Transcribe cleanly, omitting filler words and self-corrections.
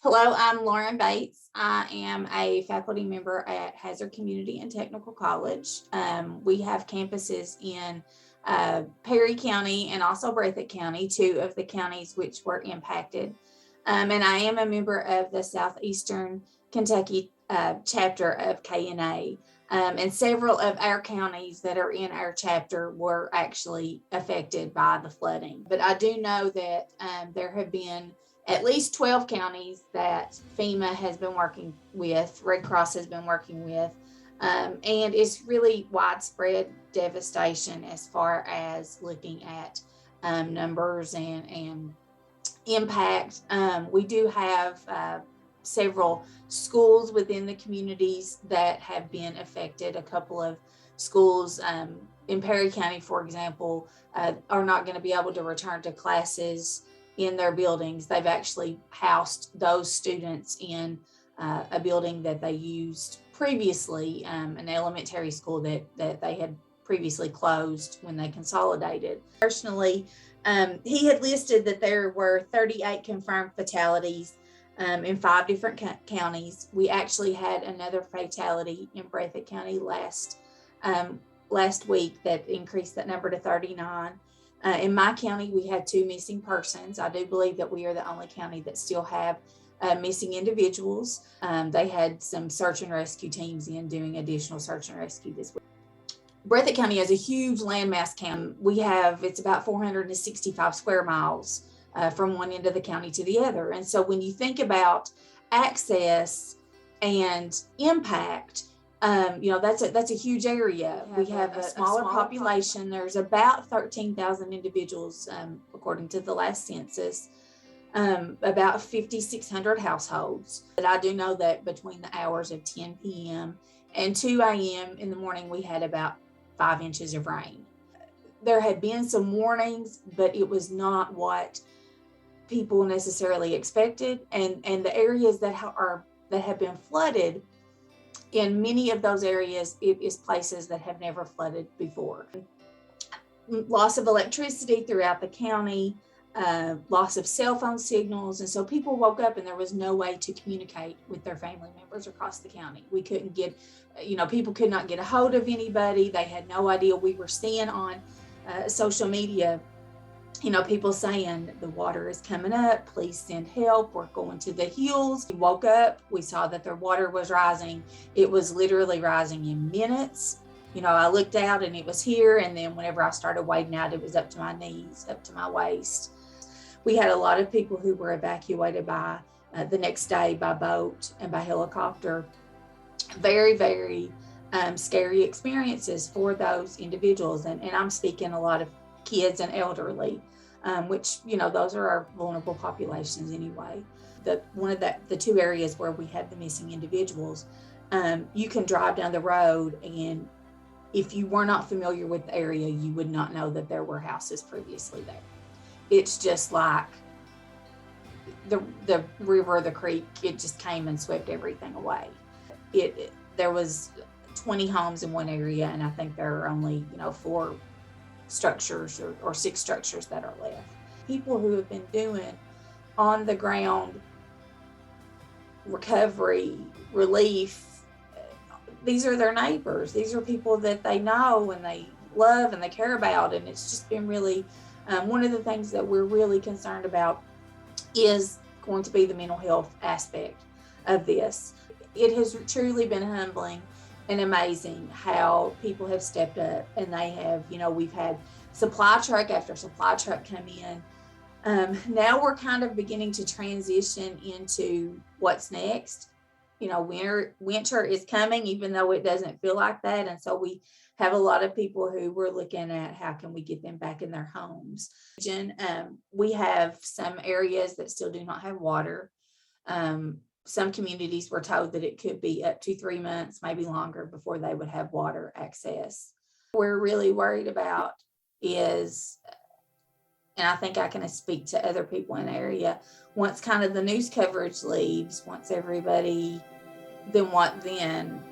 Hello, I'm Lauren Bates. I am a faculty member at Hazard Community and Technical College. We have campuses in Perry County and also Breathitt County, two of the counties which were impacted. And I am a member of the Southeastern Kentucky chapter of KNA. And several of our counties that are in our chapter were actually affected by the flooding. But I do know that there have been at least 12 counties that FEMA has been working with, Red Cross has been working with, and it's really widespread devastation as far as looking at numbers and impact. We do have several schools within the communities that have been affected. A couple of schools in Perry County, for example, are not going to be able to return to classes in their buildings. They've actually housed those students in a building that they used previously, an elementary school that they had previously closed when they consolidated. Personally, he had listed that there were 38 confirmed fatalities in 5 different counties. We actually had another fatality in Breathitt County last week that increased that number to 39. In my county, we had 2 missing persons. I do believe that we are the only county that still have missing individuals. They had some search and rescue teams in doing additional search and rescue this week. Breathitt County has a huge landmass county. It's about 465 square miles from one end of the county to the other. And so when you think about access and impact, that's a huge area. We have a smaller population. There's about 13,000 individuals, according to the last census, about 5,600 households. But I do know that between the hours of 10 p.m. and 2 a.m. in the morning, we had about 5 inches of rain. There had been some warnings, but it was not what people necessarily expected. And the areas that have been flooded, in many of those areas, it is places that have never flooded before. Loss of electricity throughout the county, loss of cell phone signals. And so people woke up and there was no way to communicate with their family members across the county. We couldn't get, people could not get a hold of anybody. They had no idea. We were seeing on social media, people saying the water is coming up, please send help, we're going to the hills. We woke up, we saw that the water was rising. It was literally rising in minutes. I looked out and it was here, and then whenever I started wading out, it was up to my knees, up to my waist. We had a lot of people who were evacuated by the next day by boat and by helicopter. Very, very scary experiences for those individuals, and I'm speaking a lot of kids and elderly, which, those are our vulnerable populations anyway. One of the 2 areas where we had the missing individuals, you can drive down the road, and if you were not familiar with the area, you would not know that there were houses previously there. It's just like the river, the creek, it just came and swept everything away. There was 20 homes in one area, and I think there are only, 4 structures or 6 structures that are left. People who have been doing on the ground recovery, relief, these are their neighbors. These are people that they know and they love and they care about. And it's just been really, one of the things that we're really concerned about is going to be the mental health aspect of this. It has truly been humbling and amazing how people have stepped up, and they have, we've had supply truck after supply truck come in. Now we're kind of beginning to transition into what's next. Winter is coming, even though it doesn't feel like that. And so we have a lot of people who we're looking at how can we get them back in their homes. We have some areas that still do not have water. Some communities were told that it could be up to 3 months, maybe longer, before they would have water access. What we're really worried about is, and I think I can speak to other people in the area, once kind of the news coverage leaves, once everybody, then what then?